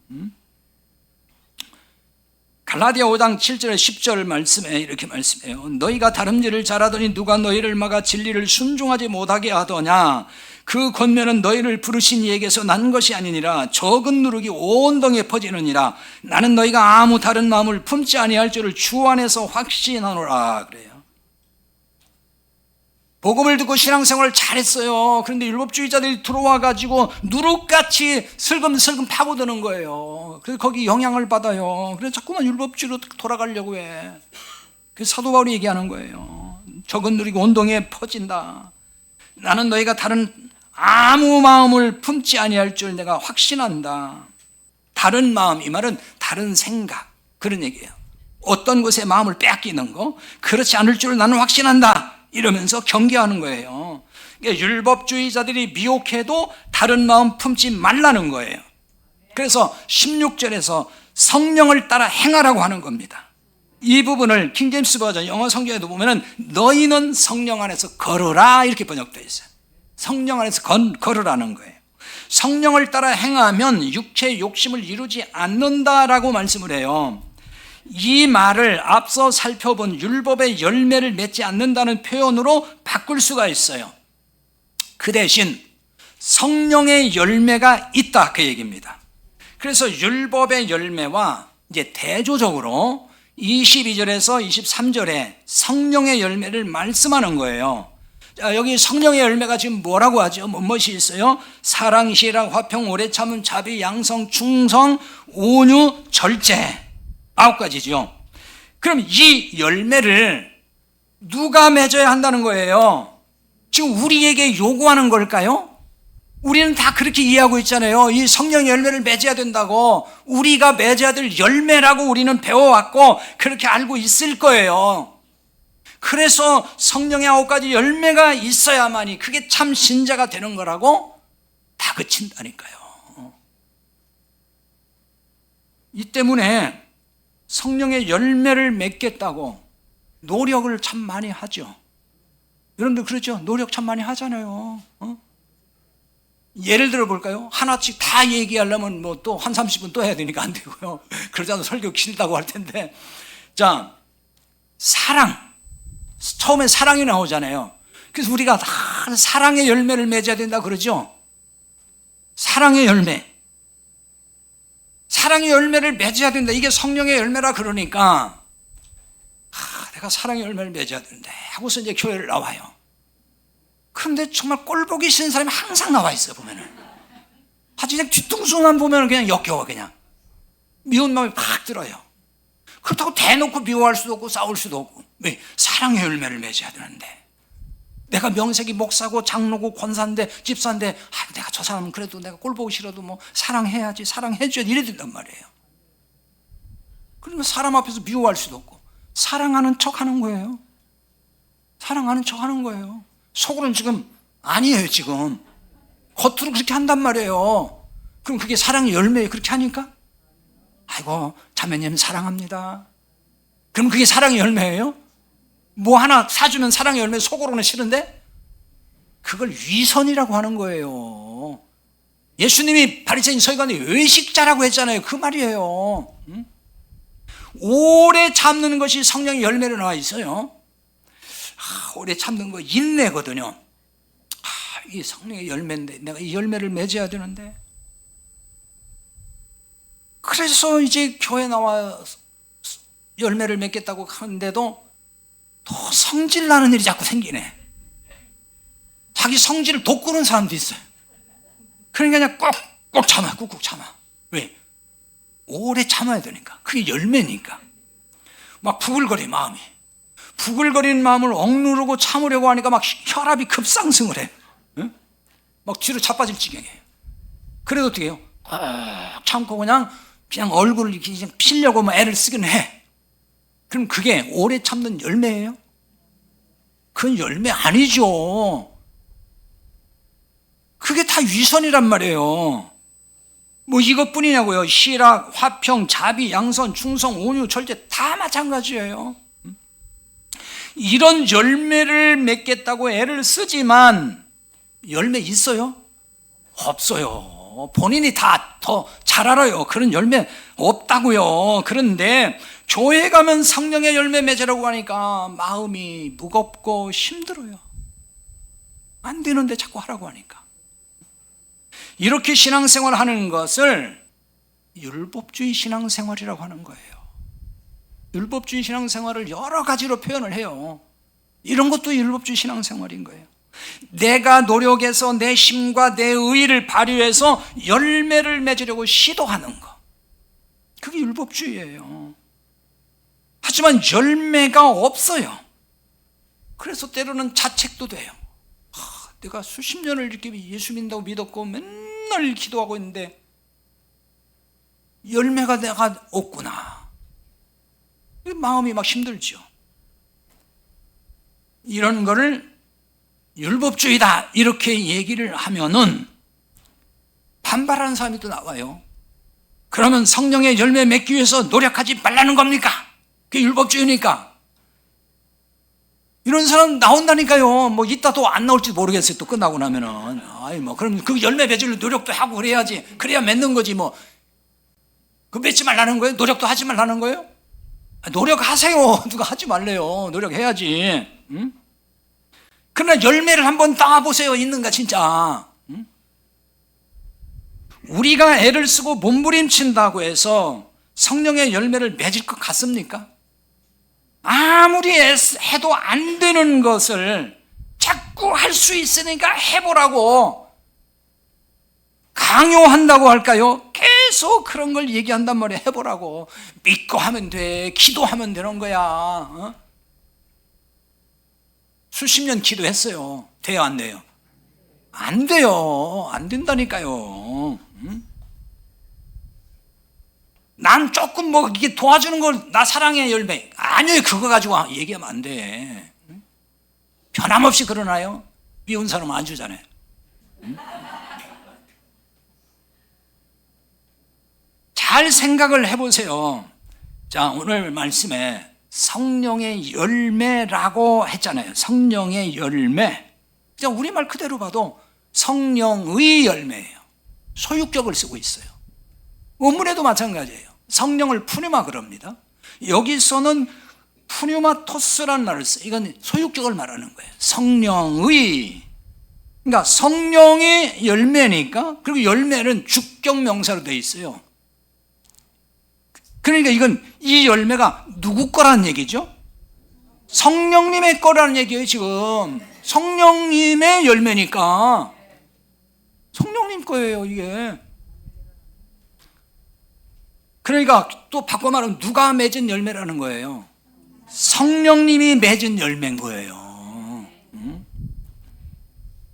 갈라디아 5장 7절 10절 말씀에 이렇게 말씀해요. 너희가 다름질을 잘하더니 누가 너희를 막아 진리를 순종하지 못하게 하더냐. 그 권면은 너희를 부르신 이에게서 난 것이 아니니라. 적은 누룩이 온 동에 퍼지느니라. 나는 너희가 아무 다른 마음을 품지 아니할 줄을 주 안에서 확신하노라. 그래요. 복음을 듣고 신앙생활을 잘했어요. 그런데 율법주의자들이 들어와가지고 누룩같이 슬금슬금 파고드는 거예요. 그래서 거기 영향을 받아요. 그래서 자꾸만 율법주의로 돌아가려고 해. 그래서 사도 바울이 얘기하는 거예요. 적은 누룩이 온동에 퍼진다. 나는 너희가 다른 아무 마음을 품지 아니할 줄 내가 확신한다. 다른 마음, 이 말은 다른 생각, 그런 얘기예요. 어떤 것에 마음을 빼앗기는 거, 그렇지 않을 줄 나는 확신한다. 이러면서 경계하는 거예요. 그러니까 율법주의자들이 미혹해도 다른 마음 품지 말라는 거예요. 그래서 16절에서 성령을 따라 행하라고 하는 겁니다. 이 부분을 킹제임스 버전 영어 성경에도 보면은 너희는 성령 안에서 걸으라 이렇게 번역되어 있어요. 성령 안에서 걸으라는 거예요. 성령을 따라 행하면 육체의 욕심을 이루지 않는다라고 말씀을 해요. 이 말을 앞서 살펴본 율법의 열매를 맺지 않는다는 표현으로 바꿀 수가 있어요. 그 대신 성령의 열매가 있다 그 얘기입니다. 그래서 율법의 열매와 이제 대조적으로 22절에서 23절에 성령의 열매를 말씀하는 거예요. 자, 여기 성령의 열매가 지금 뭐라고 하죠? 무엇이 있어요? 사랑, 희락, 화평, 오래 참음, 자비, 양성, 충성, 온유, 절제. 9가지죠. 그럼 이 열매를 누가 맺어야 한다는 거예요? 지금 우리에게 요구하는 걸까요? 우리는 다 그렇게 이해하고 있잖아요. 이 성령의 열매를 맺어야 된다고, 우리가 맺어야 될 열매라고 우리는 배워왔고 그렇게 알고 있을 거예요. 그래서 성령의 9가지 열매가 있어야만이 그게 참 신자가 되는 거라고 다그친다니까요. 이 때문에 성령의 열매를 맺겠다고 노력을 참 많이 하죠. 여러분들 그렇죠? 노력 참 많이 하잖아요. 예를 들어 볼까요? 하나씩 다 얘기하려면 뭐 또 한 30분 또 해야 되니까 안 되고요. 그러지 않아도 설교 길다고 할 텐데. 자, 사랑. 처음에 사랑이 나오잖아요. 그래서 우리가 다 사랑의 열매를 맺어야 된다 그러죠? 사랑의 열매. 사랑의 열매를 맺어야 된다. 이게 성령의 열매라 그러니까 내가 사랑의 열매를 맺어야 되는데 하고서 이제 교회를 나와요. 그런데 정말 꼴보기 싫은 사람이 항상 나와 있어요, 보면은. 아주 그냥 뒤통수만 보면 그냥 역겨워, 그냥. 미운 마음이 팍 들어요. 그렇다고 대놓고 미워할 수도 없고 싸울 수도 없고. 왜? 사랑의 열매를 맺어야 되는데. 내가 명색이 목사고 장로고 권사인데 집사인데 내가 저 사람은 그래도 내가 꼴보기 싫어도 뭐 사랑해야지, 사랑해줘야지 이래야 된단 말이에요. 그러니까 사람 앞에서 미워할 수도 없고 사랑하는 척 하는 거예요. 사랑하는 척 하는 거예요. 속으로는 지금 아니에요, 지금. 겉으로 그렇게 한단 말이에요. 그럼 그게 사랑의 열매예요, 그렇게 하니까? 아이고, 자매님 사랑합니다. 그럼 그게 사랑의 열매예요? 뭐 하나 사주면 사랑의 열매 속으로는 싫은데? 그걸 위선이라고 하는 거예요. 예수님이 바리새인 서기관이 외식자라고 했잖아요. 그 말이에요. 오래 참는 것이 성령의 열매로 나와 있어요. 오래 참는 거 인내거든요. 이 성령의 열매인데 내가 이 열매를 맺어야 되는데. 그래서 이제 교회 나와 열매를 맺겠다고 하는데도 더 성질 나는 일이 자꾸 생기네. 자기 성질을 돋구는 사람도 있어요. 그러니까 그냥 꾹꾹 참아, 꾹꾹 참아. 왜? 오래 참아야 되니까. 그게 열매니까. 막 부글거려, 마음이. 부글거리는 마음을 억누르고 참으려고 하니까 막 혈압이 급상승을 해. 응? 막 뒤로 자빠질 지경이에요. 그래도 어떻게 해요? 꼭 참고 그냥 얼굴을 이렇게 피려고 뭐 애를 쓰긴 해. 그럼 그게 오래 참는 열매예요? 그건 열매 아니죠. 그게 다 위선이란 말이에요. 뭐 이것뿐이냐고요. 실학, 화평, 자비, 양선, 충성, 온유, 절제 다 마찬가지예요. 이런 열매를 맺겠다고 애를 쓰지만 열매 있어요? 없어요. 본인이 다 더 잘 알아요. 그런 열매 없다고요. 그런데 교회 가면 성령의 열매 맺으라고 하니까 마음이 무겁고 힘들어요. 안 되는데 자꾸 하라고 하니까. 이렇게 신앙생활을 하는 것을 율법주의 신앙생활이라고 하는 거예요. 율법주의 신앙생활을 여러 가지로 표현을 해요. 이런 것도 율법주의 신앙생활인 거예요. 내가 노력해서 내 힘과 내 의의를 발휘해서 열매를 맺으려고 시도하는 거. 그게 율법주의예요. 하지만 열매가 없어요. 그래서 때로는 자책도 돼요. 내가 수십 년을 이렇게 예수 믿는다고 믿었고 맨날 기도하고 있는데 열매가 내가 없구나. 마음이 막 힘들죠. 이런 거를 율법주의다 이렇게 얘기를 하면은 반발하는 사람이 또 나와요. 그러면 성령의 열매 맺기 위해서 노력하지 말라는 겁니까? 그게 율법주의니까. 이런 사람 나온다니까요. 뭐 이따 또 안 나올지도 모르겠어요. 또 끝나고 나면은. 그럼 그 열매 맺을 노력도 하고 그래야지. 그래야 맺는 거지 뭐. 그 맺지 말라는 거예요? 노력도 하지 말라는 거예요? 노력하세요. 누가 하지 말래요. 노력해야지. 응? 그러나 열매를 한번 따보세요. 있는가 진짜. 응? 우리가 애를 쓰고 몸부림친다고 해서 성령의 열매를 맺을 것 같습니까? 아무리 해도 안 되는 것을 자꾸 할 수 있으니까 해보라고 강요한다고 할까요? 계속 그런 걸 얘기한단 말이야. 해보라고. 믿고 하면 돼. 기도하면 되는 거야. 어? 수십 년 기도했어요. 돼요, 안 돼요? 안 돼요. 안 된다니까요. 응? 난 조금 뭐 이게 도와주는 걸 나 사랑의 열매. 아니에요. 그거 가지고 얘기하면 안 돼. 변함없이 그러나요? 미운 사람은 안 주잖아요. 잘 생각을 해보세요. 자, 오늘 말씀에 성령의 열매라고 했잖아요. 성령의 열매. 그냥 우리말 그대로 봐도 성령의 열매예요. 소유격을 쓰고 있어요. 원문에도 마찬가지예요. 성령을 푸뉴마 그럽니다. 여기서는 푸뉴마토스라는 말을 써요. 이건 소유격을 말하는 거예요. 성령의. 그러니까 성령의 열매니까, 그리고 열매는 주격 명사로 되어 있어요. 그러니까 이 열매가 누구 거라는 얘기죠? 성령님의 거라는 얘기예요, 지금. 성령님의 열매니까. 성령님 거예요, 이게. 그러니까 또 바꿔 말하면 누가 맺은 열매라는 거예요? 성령님이 맺은 열매인 거예요.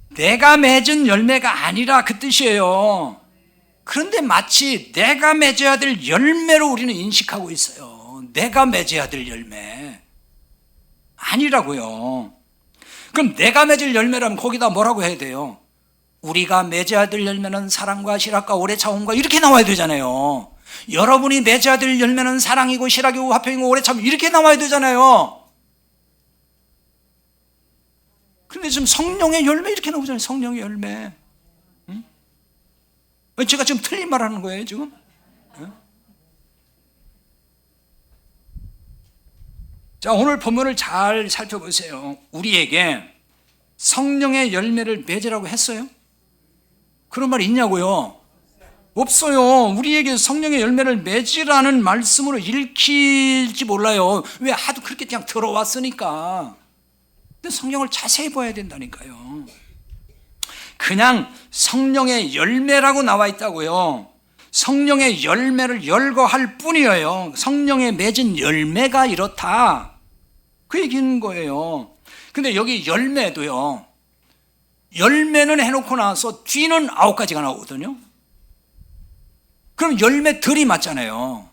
내가 맺은 열매가 아니라 그 뜻이에요. 그런데 마치 내가 맺어야 될 열매로 우리는 인식하고 있어요. 내가 맺어야 될 열매. 아니라고요. 그럼 내가 맺을 열매라면 거기다 뭐라고 해야 돼요? 우리가 맺어야 될 열매는 사랑과 실학과 오래 참음과 이렇게 나와야 되잖아요. 여러분이 맺어야 될 열매는 사랑이고 실학이고 화평이고 오래 참음 이렇게 나와야 되잖아요. 그런데 지금 성령의 열매 이렇게 나오잖아요. 성령의 열매. 제가 지금 틀린 말 하는 거예요, 지금? 자, 오늘 본문을 잘 살펴보세요. 우리에게 성령의 열매를 맺으라고 했어요? 그런 말 있냐고요? 없어요. 우리에게 성령의 열매를 맺으라는 말씀으로 읽힐지 몰라요. 왜? 하도 그렇게 그냥 들어왔으니까. 근데 성경을 자세히 봐야 된다니까요. 그냥 성령의 열매라고 나와 있다고요. 성령의 열매를 열거할 뿐이에요. 성령의 맺은 열매가 이렇다. 그 얘기인 거예요. 근데 여기 열매도요. 열매는 해놓고 나서 뒤는 9가지가 나오거든요. 그럼 열매들이 맞잖아요.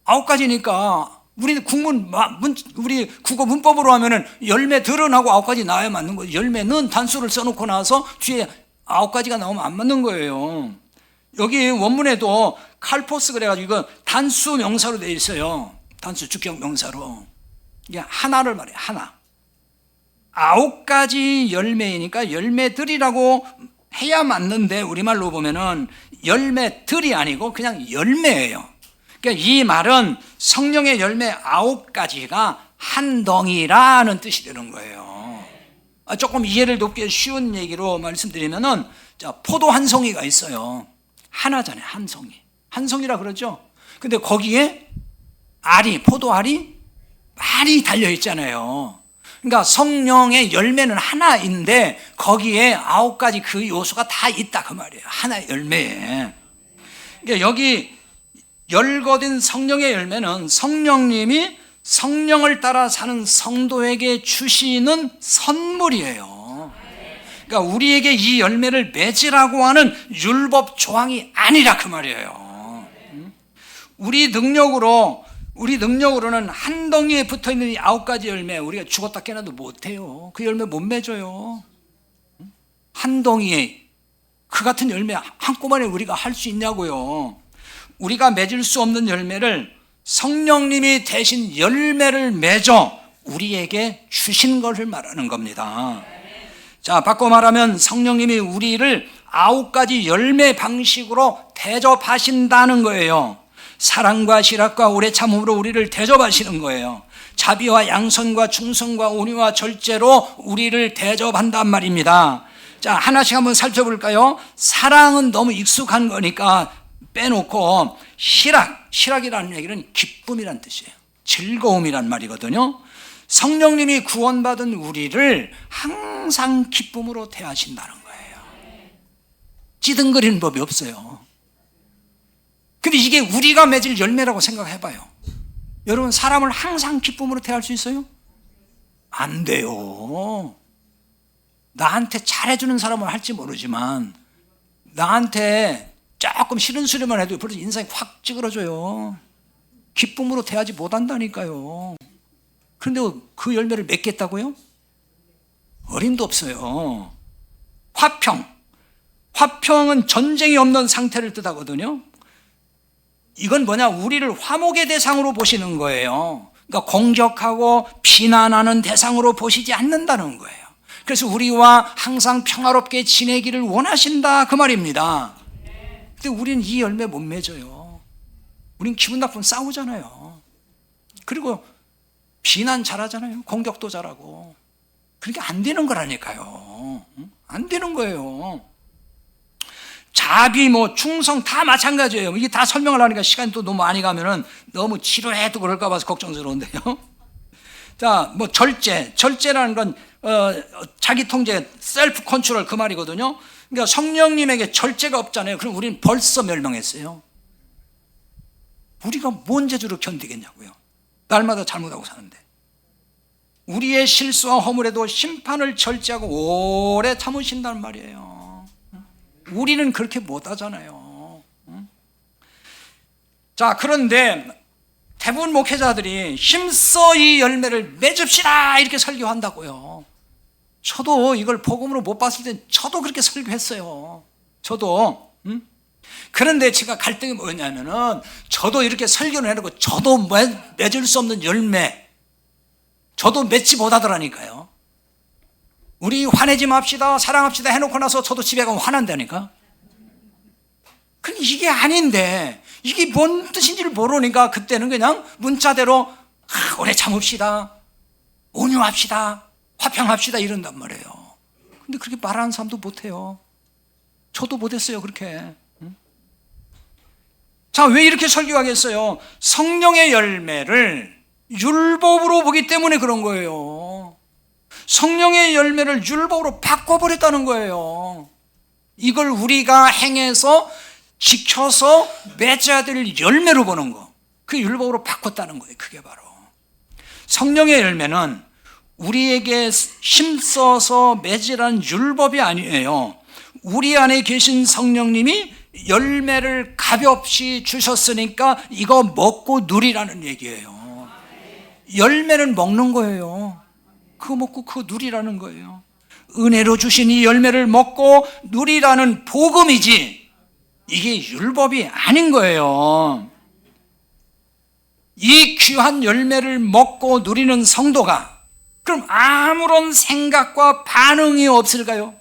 9가지니까 우리 국어 문법으로 하면은 열매들은 하고 9가지 나와야 맞는 거예요. 열매는 단수를 써놓고 나서 뒤에 9가지가 나오면 안 맞는 거예요. 여기 원문에도 칼포스 그래가지고 이거 단수 명사로 되어 있어요. 단수 주격 명사로. 이게 하나를 말해요. 하나. 9가지 열매이니까 열매들이라고 해야 맞는데 우리말로 보면은 열매들이 아니고 그냥 열매예요. 그러니까 이 말은 성령의 열매 9가지가 한 덩이라는 뜻이 되는 거예요. 조금 이해를 돕기 쉬운 얘기로 말씀드리면은, 자, 포도 한 송이가 있어요. 하나잖아요, 한 송이. 한 송이라 그러죠. 근데 거기에 포도알이 많이 달려있잖아요. 그러니까 성령의 열매는 하나인데 거기에 9가지 그 요소가 다 있다 그 말이에요. 하나의 열매에. 그러니까 여기 열거된 성령의 열매는 성령님이 성령을 따라 사는 성도에게 주시는 선물이에요. 그러니까 우리에게 이 열매를 맺으라고 하는 율법 조항이 아니라 그 말이에요. 우리 능력으로는 한 덩이에 붙어있는 이 9가지 열매 우리가 죽었다 깨나도 못해요. 그 열매 못 맺어요. 한 덩이에 그 같은 열매 한꺼번에 우리가 할 수 있냐고요. 우리가 맺을 수 없는 열매를 성령님이 대신 열매를 맺어 우리에게 주신 것을 말하는 겁니다. 자, 바꿔 말하면 성령님이 우리를 9가지 열매 방식으로 대접하신다는 거예요. 사랑과 실학과 오래 참음으로 우리를 대접하시는 거예요. 자비와 양선과 충성과 온유와 절제로 우리를 대접한단 말입니다. 자, 하나씩 한번 살펴볼까요? 사랑은 너무 익숙한 거니까 빼놓고 실학이라는 얘기는 기쁨이란 뜻이에요. 즐거움이란 말이거든요. 성령님이 구원받은 우리를 항상 기쁨으로 대하신다는 거예요. 찌든거리는 법이 없어요. 근데 이게 우리가 맺을 열매라고 생각해봐요. 여러분, 사람을 항상 기쁨으로 대할 수 있어요? 안 돼요. 나한테 잘해주는 사람은 할지 모르지만 나한테 조금 싫은 소리만 해도 벌써 인상이 확 찌그러져요. 기쁨으로 대하지 못한다니까요. 그런데 그 열매를 맺겠다고요? 어림도 없어요. 화평은 전쟁이 없는 상태를 뜻하거든요. 이건 뭐냐? 우리를 화목의 대상으로 보시는 거예요. 그러니까 공격하고 비난하는 대상으로 보시지 않는다는 거예요. 그래서 우리와 항상 평화롭게 지내기를 원하신다 그 말입니다. 근데 우리는 이 열매 못 맺어요. 우린 기분 나쁘면 싸우잖아요. 그리고 비난 잘하잖아요. 공격도 잘하고. 그러니까 안 되는 거라니까요. 안 되는 거예요. 자비, 충성 다 마찬가지예요. 이게 다 설명을 하니까 시간이 또 너무 많이 가면은 너무 지루해도 그럴까 봐서 걱정스러운데요. 자, 절제라는 건 자기 통제, 셀프 컨트롤 그 말이거든요. 그러니까 성령님에게 절제가 없잖아요. 그럼 우리는 벌써 멸망했어요. 우리가 뭔 재주로 견디겠냐고요. 날마다 잘못하고 사는데. 우리의 실수와 허물에도 심판을 절제하고 오래 참으신다는 말이에요. 우리는 그렇게 못하잖아요. 자, 그런데 대부분 목회자들이 힘써 이 열매를 맺읍시다 이렇게 설교한다고요. 저도 이걸 복음으로 못 봤을 땐 저도 그렇게 설교했어요. 저도. 그런데 제가 갈등이 뭐냐면은 저도 이렇게 설교를 해놓고 저도 맺을 수 없는 열매 저도 맺지 못하더라니까요. 우리 화내지 맙시다 사랑합시다 해놓고 나서 저도 집에 가면 화난다니까. 그러니까 이게 아닌데 이게 뭔 뜻인지를 모르니까 그때는 그냥 문자대로 오래 참읍시다 온유합시다 화평합시다 이런단 말이에요. 근데 그렇게 말하는 사람도 못해요. 저도 못했어요 그렇게. 자, 왜 이렇게 설교하겠어요? 성령의 열매를 율법으로 보기 때문에 그런 거예요. 성령의 열매를 율법으로 바꿔버렸다는 거예요. 이걸 우리가 행해서 지켜서 맺어야 될 열매로 보는 거. 그 율법으로 바꿨다는 거예요. 그게 바로 성령의 열매는 우리에게 힘써서 맺으라는 율법이 아니에요. 우리 안에 계신 성령님이 열매를 가볍이 주셨으니까 이거 먹고 누리라는 얘기예요. 열매는 먹는 거예요. 그거 먹고 그거 누리라는 거예요. 은혜로 주신 이 열매를 먹고 누리라는 복음이지 이게 율법이 아닌 거예요. 이 귀한 열매를 먹고 누리는 성도가 그럼 아무런 생각과 반응이 없을까요?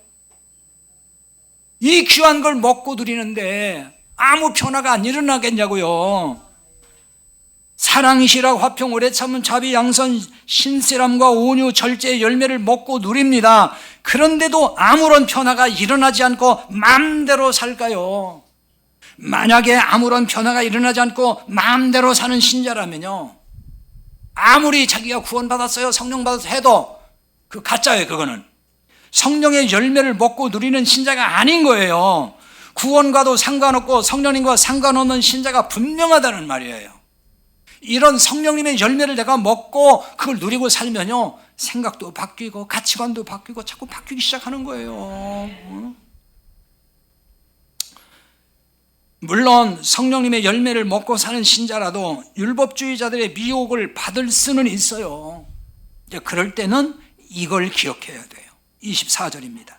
이 귀한 걸 먹고 누리는데 아무 변화가 안 일어나겠냐고요. 사랑이시라 화평 오래 참은 자비 양선 신실함과 온유 절제의 열매를 먹고 누립니다. 그런데도 아무런 변화가 일어나지 않고 마음대로 살까요? 만약에 아무런 변화가 일어나지 않고 마음대로 사는 신자라면요, 아무리 자기가 구원받았어요 성령 받았어요 해도 그 가짜예요. 그거는 성령의 열매를 먹고 누리는 신자가 아닌 거예요. 구원과도 상관없고 성령님과 상관없는 신자가 분명하다는 말이에요. 이런 성령님의 열매를 내가 먹고 그걸 누리고 살면요 생각도 바뀌고 가치관도 바뀌고 자꾸 바뀌기 시작하는 거예요. 물론 성령님의 열매를 먹고 사는 신자라도 율법주의자들의 미혹을 받을 수는 있어요. 이제 그럴 때는 이걸 기억해야 돼요. 24절입니다.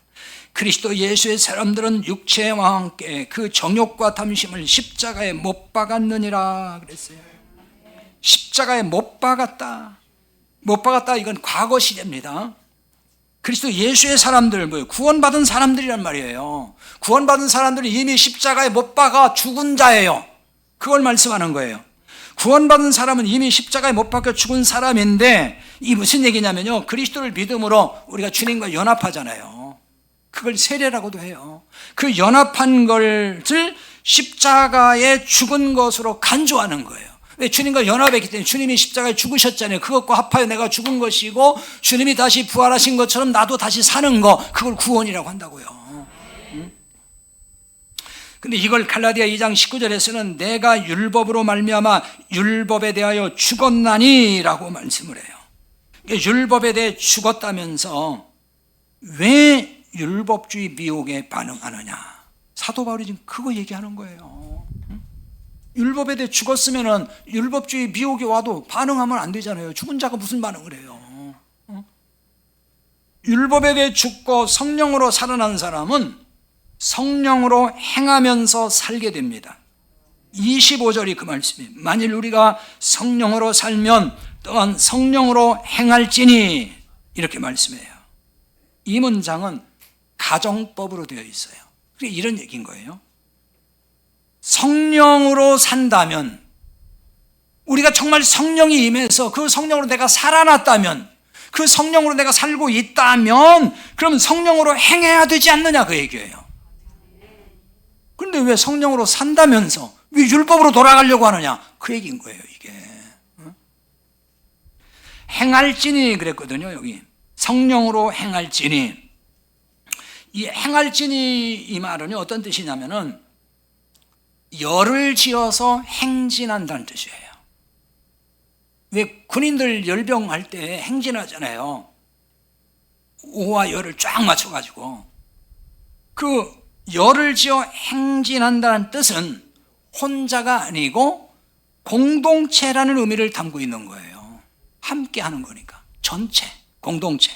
그리스도 예수의 사람들은 육체와 함께 그 정욕과 탐심을 십자가에 못 박았느니라 그랬어요. 십자가에 못 박았다. 못 박았다 이건 과거 시제입니다. 그리스도 예수의 사람들, 구원받은 사람들이란 말이에요. 구원받은 사람들이 이미 십자가에 못 박아 죽은 자예요. 그걸 말씀하는 거예요. 구원받은 사람은 이미 십자가에 못 박혀 죽은 사람인데 이 무슨 얘기냐면요, 그리스도를 믿음으로 우리가 주님과 연합하잖아요. 그걸 세례라고도 해요. 그 연합한 것을 십자가에 죽은 것으로 간주하는 거예요. 왜? 주님과 연합했기 때문에. 주님이 십자가에 죽으셨잖아요. 그것과 합하여 내가 죽은 것이고 주님이 다시 부활하신 것처럼 나도 다시 사는 거, 그걸 구원이라고 한다고요. 근데 이걸 갈라디아 2장 19절에서는 내가 율법으로 말미암아 율법에 대하여 죽었나니라고 말씀을 해요. 율법에 대해 죽었다면서 왜 율법주의 미혹에 반응하느냐? 사도 바울이 지금 그거 얘기하는 거예요. 율법에 대해 죽었으면은 율법주의 미혹이 와도 반응하면 안 되잖아요. 죽은 자가 무슨 반응을 해요? 율법에게 죽고 성령으로 살아난 사람은 성령으로 행하면서 살게 됩니다. 25절이 그 말씀이에요. 만일 우리가 성령으로 살면 또한 성령으로 행할지니, 이렇게 말씀해요. 이 문장은 가정법으로 되어 있어요. 그게 이런 얘기인 거예요. 성령으로 산다면, 우리가 정말 성령이 임해서 그 성령으로 내가 살아났다면, 그 성령으로 내가 살고 있다면, 그러면 성령으로 행해야 되지 않느냐, 그 얘기예요. 그런데 왜 성령으로 산다면서 왜 율법으로 돌아가려고 하느냐, 그 얘기인 거예요, 이게. 행할지니 그랬거든요, 여기. 성령으로 행할지니. 이 행할지니, 이 말은 어떤 뜻이냐면은 열을 지어서 행진한다는 뜻이에요. 왜 군인들 열병할 때 행진하잖아요. 오와 열을 쫙 맞춰가지고. 그 열을 지어 행진한다는 뜻은 혼자가 아니고 공동체라는 의미를 담고 있는 거예요. 함께 하는 거니까. 전체, 공동체.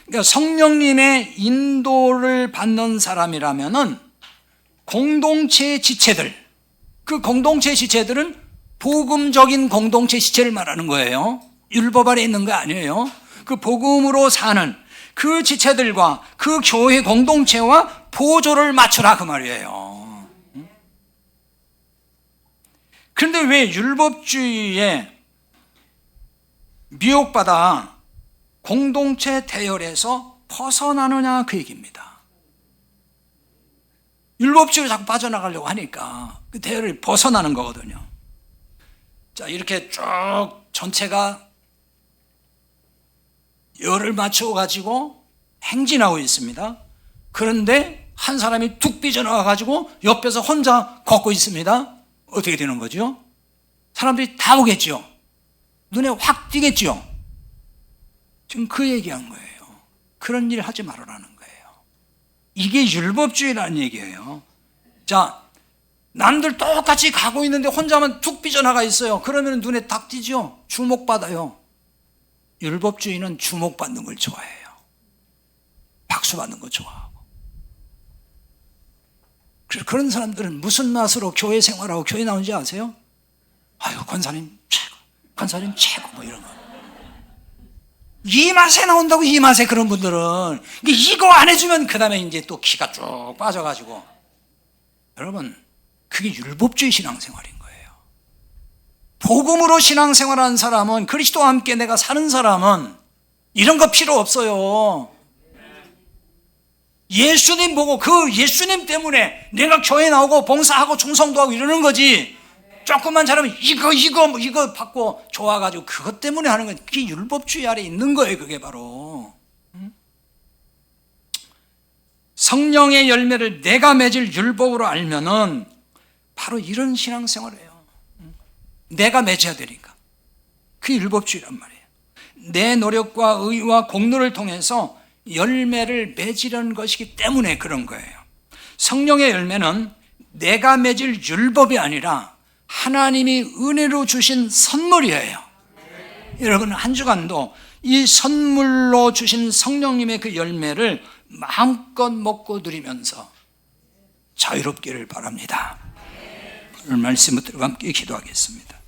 그러니까 성령님의 인도를 받는 사람이라면은 공동체의 지체들, 그 공동체의 지체들은 복음적인 공동체 지체를 말하는 거예요. 율법 아래 있는 거 아니에요. 그 복음으로 사는 그 지체들과 그 교회 공동체와 보조를 맞추라, 그 말이에요. 그런데 왜 율법주의에 미혹받아 공동체 대열에서 벗어나느냐, 그 얘기입니다. 율법주의로 자꾸 빠져나가려고 하니까 그 대열을 벗어나는 거거든요. 자, 이렇게 쭉 전체가 열을 맞추어 가지고 행진하고 있습니다. 그런데 한 사람이 툭 삐져나와 가지고 옆에서 혼자 걷고 있습니다. 어떻게 되는 거죠? 사람들이 다 오겠죠. 눈에 확 띄겠죠. 지금 그 얘기한 거예요. 그런 일 하지 말으라는 거예요. 이게 율법주의라는 얘기예요. 자, 남들 똑같이 가고 있는데 혼자만 툭 삐져나가 있어요. 그러면 눈에 딱 띄죠. 주목받아요. 율법주의는 주목받는 걸 좋아해요. 박수 받는 거 좋아하고. 그래서 그런 사람들은 무슨 맛으로 교회 생활하고 교회 나오는지 아세요? 아유, 권사님 최고, 권사님 최고, 뭐 이런 거. 이 맛에 나온다고, 이 맛에. 그런 분들은 이거 안 해주면 그 다음에 이제 또 기가 쭉 빠져가지고. 여러분, 그게 율법주의 신앙생활인 거예요. 복음으로 신앙생활하는 사람은, 그리스도와 함께 내가 사는 사람은 이런 거 필요 없어요. 예수님 보고 그 예수님 때문에 내가 교회 나오고 봉사하고 충성도 하고 이러는 거지. 조금만 잘하면 이거 받고 좋아가지고 그것 때문에 하는 건, 그게 율법주의 아래 있는 거예요. 그게 바로 성령의 열매를 내가 맺을 율법으로 알면은 바로 이런 신앙생활이에요. 내가 맺어야 되니까. 그게 율법주의란 말이에요. 내 노력과 의와 공로를 통해서 열매를 맺으려는 것이기 때문에 그런 거예요. 성령의 열매는 내가 맺을 율법이 아니라 하나님이 은혜로 주신 선물이에요. 여러분, 한 주간도 이 선물로 주신 성령님의 그 열매를 마음껏 먹고 누리면서 자유롭기를 바랍니다. 오늘 말씀 붙들고 함께 기도하겠습니다.